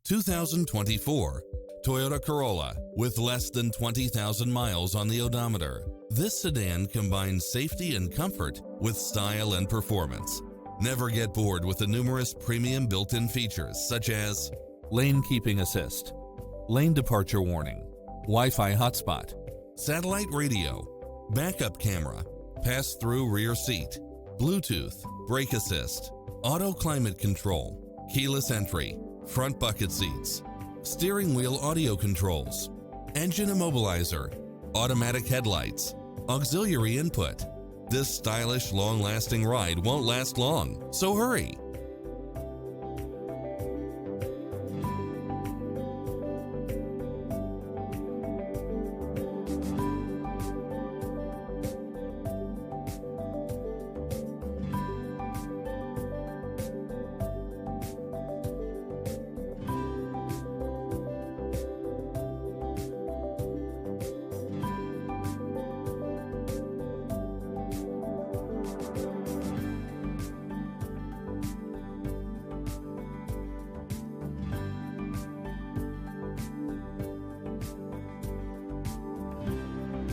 2024 Toyota Corolla with less than 20,000 miles on the odometer. This sedan combines safety and comfort with style and performance. Never get bored with the numerous premium built-in features such as lane keeping assist, lane departure warning, Wi-Fi hotspot, satellite radio, backup camera, pass-through rear seat, Bluetooth, brake assist, auto climate control, keyless entry, front bucket seats, steering wheel audio controls, engine immobilizer, automatic headlights, auxiliary input. This stylish, long-lasting ride won't last long, so hurry!